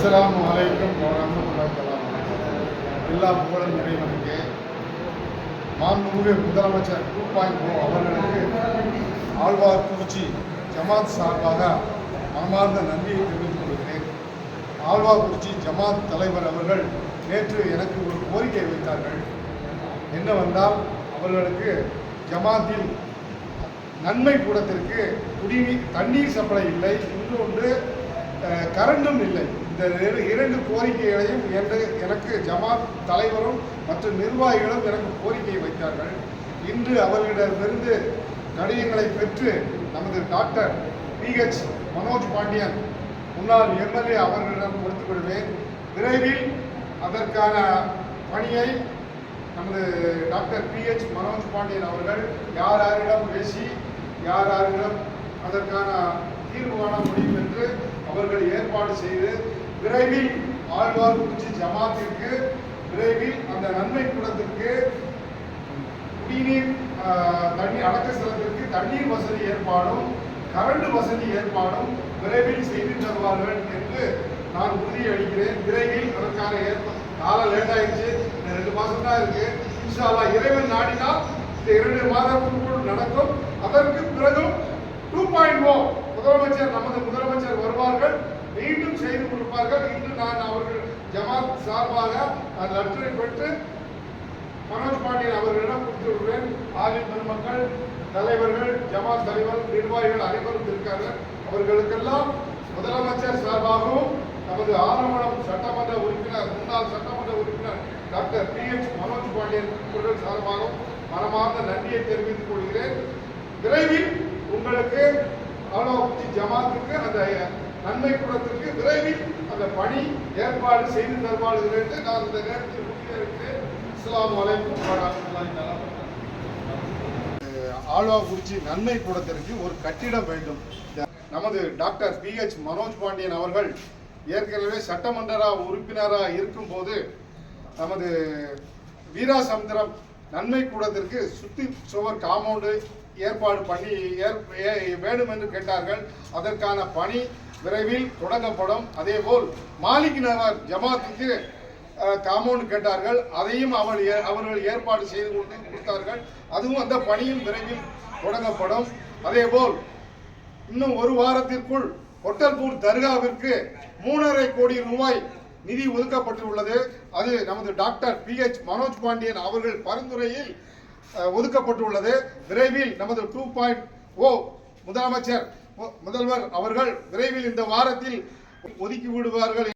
அஸ்ஸலாமு அலைக்கும் வரஹ்மத்துல்லாஹி எல்லா புகழும் இறைவனுக்கு. மாண்புமிகு முதலமைச்சர் 2.0 அவர்களுக்கு ஆழ்வார்குறிச்சி ஜமாத் சார்பாக மனமார்ந்த நன்றியை தெரிவித்துக் கொள்கிறேன். ஆழ்வார்குறிச்சி ஜமாத் தலைவர் அவர்கள் நேற்று எனக்கு ஒரு கோரிக்கை வைத்தார்கள். என்னவென்றால், அவர்களுக்கு ஜமாத்தில் நன்மை கூடத்திற்கு குடிநீர் தண்ணீர் சப்ளை இல்லை, இன்னொன்று கரண்டும் இல்லை. இந்த இரண்டு கோரிக்கைகளையும் எனக்கு ஜமாத் தலைவரும் மற்றும் நிர்வாகிகளும் எனக்கு கோரிக்கை வைத்தார்கள். இன்று அவர்களிடமிருந்து கடிதங்களை பெற்று நமது டாக்டர் PH மனோஜ் பாண்டியன் முன்னாள் MLA அவர்களிடம் கொடுத்து விடுவேன். விரைவில் அதற்கான பணியை நமது டாக்டர் PH மனோஜ் பாண்டியன் அவர்கள் யாரிடம் பேசி யாரிடம் அதற்கான தீர்வு காண முடியும் என்று அவர்கள் ஏற்பாடு செய்து விரைவில் ஆழ்வார்குறிச்சி ஜமாத்திற்கு விரைவில் அந்த நன்மை கூடத்திற்கு குடிநீர் தண்ணீர் அடக்கஸ்தலத்திற்கு தண்ணீர் வசதி ஏற்பாடும் கரண்ட் வசதி ஏற்பாடும் விரைவில் செய்து தருவார்கள் என்று நான் உறுதியளிக்கிறேன். விரைவில் அதற்கான காலம் லேட் ஆயிடுச்சு, 2 மாதம் தான் இருக்கு. இன்ஷா அல்லாஹ் இறைவன் நாடினால் இந்த 2 மாதத்திற்குள் நடக்கும். அதற்கு பிறகும் 2.0 முதலமைச்சர் நமது முதலமைச்சர் வருவார்கள், மீண்டும் செய்து கொடுப்பார்கள். இன்று நான் அவர்கள் ஜமாத் சார்பாக லெட்டரை பெற்று மனோஜ் பாண்டியன் அவர்களிடம் கொடுத்து விடுவேன். ஆலிம் பெருமக்கள், தலைவர்கள், ஜமாத் தலைவர், நிர்வாகிகள் அனைவரும் இருக்கார்கள். அவர்களுக்கெல்லாம் முதலமைச்சர் சார்பாகவும் நமது ஆலமரம் சட்டமன்ற உறுப்பினர் முன்னாள் சட்டமன்ற உறுப்பினர் டாக்டர் PH மனோஜ் பாண்டியன் அவர்கள் சார்பாகவும் மனமார்ந்த நன்றியை தெரிவித்துக் கொள்கிறேன். விரைவில் உங்களுக்கு ஆழ்வார்குறிச்சி ஜமாத்துக்கு அந்த நன்மை கூடத்திற்கு விரைவில் அந்த பணி ஏற்பாடு செய்து தருவார்கள் என்று நான் இந்த நேரத்தில் இருக்கிறேன். அஸ்ஸலாமு அலைக்கும் வரஹ்மத்துல்லாஹி வபரகாத்துஹு. ஆழ்வார்குறிச்சி நன்மை கூடத்திற்கு ஒரு கட்டிடம் வேண்டும். நமது டாக்டர் PH மனோஜ் பாண்டியன் அவர்கள் ஏற்கனவே சட்டமன்ற உறுப்பினராக இருக்கும்போது நமது வீராசமுத்திரம் நன்மை கூடத்திற்கு சுற்றி சுவர் காம்பவுண்டு ஏற்பாடு பண்ணி வேண்டும் என்று கேட்டார்கள். அதற்கான பணி விரைவில் தொடங்கப்படும். அதேபோல் மாலிக் நகர் ஜமாத்துக்கு காம்பவுண்ட் கேட்டார்கள், அதையும் அவர்கள் ஏற்பாடு செய்து கொடுத்தார்கள். அதுவும் அந்த பணியும் விரைவில் தொடங்கப்படும். அதேபோல் இன்னும் 1 வாரத்திற்குள் ஒட்டல்பூர் தர்காவிற்கு 3.5 கோடி ரூபாய் நிதி ஒதுக்கப்பட்டுள்ளது. அது நமது டாக்டர் PH மனோஜ் பாண்டியன் அவர்கள் பரிந்துரையில் ஒதுக்கப்பட்டுள்ளது. விரைவில் நமது 2.0 முதல்வர் அவர்கள் விரைவில் இந்த வாரத்தில் ஒதுக்கி விடுவார்கள்.